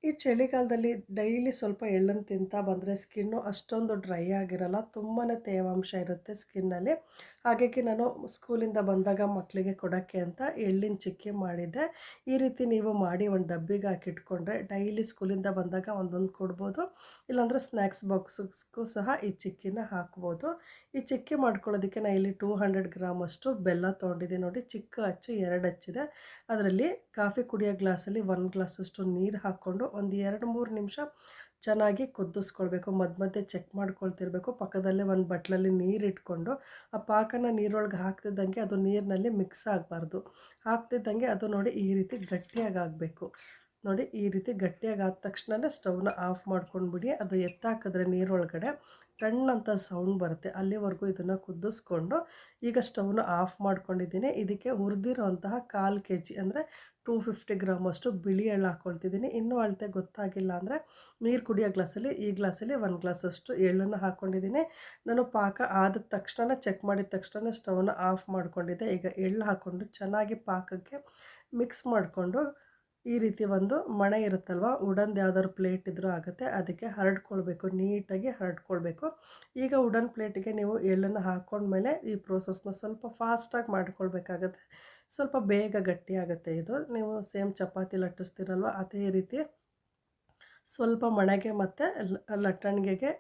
ಈ ಚಳಿಗಾಲದಲ್ಲಿ ಡೈಲಿ ಸ್ವಲ್ಪ ಎಳ್ಳನ್ನು ತಿಂತಾ ಬಂದರೆ ಸ್ಕಿನ್ನು ಅಷ್ಟೊಂದು ಡ್ರೈ ಆಗಿರಲ್ಲ. ತುಂಬಾ ತೇವಾಂಶ ಇರುತ್ತೆ ಸ್ಕಿನ್ನಲ್ಲಿ. ಹಾಗಾಗಿ ನಾನು ಸ್ಕೂಲಿಂದ ಬಂದಾಗ ಮಕ್ಕಳಿಗೆ ಕೊಡೋಕ್ಕೆ ಅಂತ ಎಳ್ಳಿನ ಚಿಕ್ಕಿ ಮಾಡಿದ್ದೆ. ಈ ರೀತಿ ನೀವು ಮಾಡಿ ಒಂದು ಡಬ್ಬಿಗೆ ಹಾಕಿಟ್ಕೊಂಡ್ರೆ ಡೈಲಿ ಸ್ಕೂಲಿಂದ ಬಂದಾಗ ಒಂದೊಂದು ಕೊಡ್ಬೋದು. ಇಲ್ಲಾಂದರೆ ಸ್ನ್ಯಾಕ್ಸ್ ಬಾಕ್ಸ್ಗೂ ಸಹ ಈ ಚಿಕ್ಕಿನ ಹಾಕ್ಬೋದು. ಈ ಚಿಕ್ಕಿ ಮಾಡ್ಕೊಳ್ಳೋದಕ್ಕೆ ನಾನು ಇಲ್ಲಿ 200 ಗ್ರಾಮಷ್ಟು ಬೆಲ್ಲ ತೊಗೊಂಡಿದ್ದೀನಿ ನೋಡಿ. ಚಿಕ್ಕ ಅಚ್ಚು 2 ಹಚ್ಚಿದೆ. ಅದರಲ್ಲಿ ಕಾಫಿ ಕುಡಿಯೋ ಗ್ಲಾಸಲ್ಲಿ 1 ಗ್ಲಾಸಷ್ಟು ನೀರು ಹಾಕ್ಕೊಂಡು ಒಂದು 2-3 ನಿಮಿಷ ಚೆನ್ನಾಗಿ ಕುದಿಸ್ಕೊಳ್ಬೇಕು. ಮಧ್ಯ ಮಧ್ಯೆ ಚೆಕ್ ಮಾಡ್ಕೊಳ್ತಿರ್ಬೇಕು. ಪಕ್ಕದಲ್ಲೇ ಒಂದು ಬಟ್ಲಲ್ಲಿ ನೀರಿಟ್ಕೊಂಡು ಆ ಪಾಕನ ನೀರೊಳಗೆ ಹಾಕ್ತಿದ್ದಂಗೆ ಅದು ನೀರಿನಲ್ಲಿ ಮಿಕ್ಸ್ ಆಗಬಾರ್ದು. ಹಾಕ್ತಿದ್ದಂಗೆ ಅದು ನೋಡಿ ಈ ರೀತಿ ಗಟ್ಟಿಯಾಗಿ ಆಗಬೇಕು. ನೋಡಿ ಈ ರೀತಿ ಗಟ್ಟಿಯಾಗಿ ಆದ ತಕ್ಷಣವೇ ಸ್ಟವ್ನ ಆಫ್ ಮಾಡ್ಕೊಂಡ್ಬಿಡಿ. ಅದು ಎತ್ತಾಕಿದ್ರೆ ನೀರೊಳಗಡೆ ಟಣ್ ಅಂತ ಸೌಂಡ್ ಬರುತ್ತೆ. ಅಲ್ಲಿವರೆಗೂ ಇದನ್ನು ಕುದಿಸ್ಕೊಂಡು ಈಗ ಸ್ಟವ್ನ ಆಫ್ ಮಾಡ್ಕೊಂಡಿದ್ದೀನಿ. ಇದಕ್ಕೆ ಹುರಿದಿರೋಂತಹ 1/4 kg ಅಂದರೆ 250 ಗ್ರಾಮಷ್ಟು ಬಿಳಿ ಎಳ್ಳು ಹಾಕ್ಕೊಳ್ತಿದ್ದೀನಿ. ಇನ್ನೂ ಅಳತೆ ಗೊತ್ತಾಗಿಲ್ಲ ಅಂದರೆ ನೀರು ಕುಡಿಯೋ ಗ್ಲಾಸಲ್ಲಿ ಈ ಗ್ಲಾಸಲ್ಲಿ 1 ಗ್ಲಾಸಷ್ಟು ಎಳ್ಳನ್ನು ಹಾಕ್ಕೊಂಡಿದ್ದೀನಿ. ನಾನು ಪಾಕ ಆದ ತಕ್ಷಣ ಚೆಕ್ ಮಾಡಿದ ತಕ್ಷಣ ಸ್ಟವ್ನ ಆಫ್ ಮಾಡ್ಕೊಂಡಿದ್ದೆ. ಈಗ ಎಳ್ಳು ಹಾಕ್ಕೊಂಡು ಚೆನ್ನಾಗಿ ಪಾಕಕ್ಕೆ ಮಿಕ್ಸ್ ಮಾಡಿಕೊಂಡು ಈ ರೀತಿ ಒಂದು ಮಣೆ ಇರುತ್ತಲ್ವ, ವುಡನ್ದು ಯಾವ್ದಾದ್ರು ಪ್ಲೇಟ್ ಇದ್ರೂ ಆಗುತ್ತೆ, ಅದಕ್ಕೆ ಹರಡ್ಕೊಳ್ಬೇಕು, ನೀಟಾಗಿ ಹರಡ್ಕೊಳ್ಬೇಕು. ಈಗ ವುಡನ್ ಪ್ಲೇಟಿಗೆ ನೀವು ಎಳ್ಳನ್ನು ಹಾಕ್ಕೊಂಡ್ಮೇಲೆ ಈ ಪ್ರೋಸೆಸ್ನ ಸ್ವಲ್ಪ ಫಾಸ್ಟಾಗಿ ಮಾಡ್ಕೊಳ್ಬೇಕಾಗತ್ತೆ. ಸ್ವಲ್ಪ ಬೇಗ ಗಟ್ಟಿಯಾಗುತ್ತೆ ಇದು. ನೀವು ಸೇಮ್ ಚಪಾತಿ ಲಟ್ಟಿಸ್ತೀರಲ್ವ ಅದೇ ರೀತಿ ಸ್ವಲ್ಪ ಮಣೆಗೆ ಮತ್ತು ಲಟ್ಟಣಿಗೆಗೆ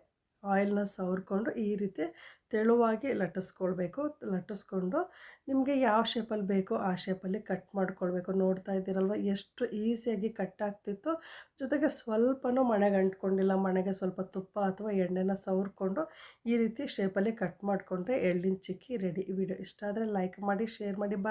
ಆಯಿಲ್ನ ಸವರ್ಕೊಂಡು ಈ ರೀತಿ ತೆಳುವಾಗಿ ಲಟ್ಟಿಸ್ಕೊಳ್ಬೇಕು. ಲಟ್ಟಿಸ್ಕೊಂಡು ನಿಮಗೆ ಯಾವ ಶೇಪಲ್ಲಿ ಬೇಕೋ ಆ ಶೇಪಲ್ಲಿ ಕಟ್ ಮಾಡ್ಕೊಳ್ಬೇಕು. ನೋಡ್ತಾ ಇದ್ದೀರಲ್ವ ಎಷ್ಟು ಈಸಿಯಾಗಿ ಕಟ್ ಆಗ್ತಿತ್ತು. ಜೊತೆಗೆ ಸ್ವಲ್ಪನೂ ಮಣೆಗೆ ಅಂಟ್ಕೊಂಡಿಲ್ಲ. ಮಣೆಗೆ ಸ್ವಲ್ಪ ತುಪ್ಪ ಅಥವಾ ಎಣ್ಣೆನ ಸವರ್ಕೊಂಡು ಈ ರೀತಿ ಶೇಪಲ್ಲಿ ಕಟ್ ಮಾಡಿಕೊಂಡ್ರೆ ಎಳ್ಳಿನ ಚಿಕ್ಕಿ ರೆಡಿ. ಈ ವಿಡಿಯೋ ಇಷ್ಟ ಆದರೆ ಲೈಕ್ ಮಾಡಿ, ಶೇರ್ ಮಾಡಿ. ಬಾಯ್.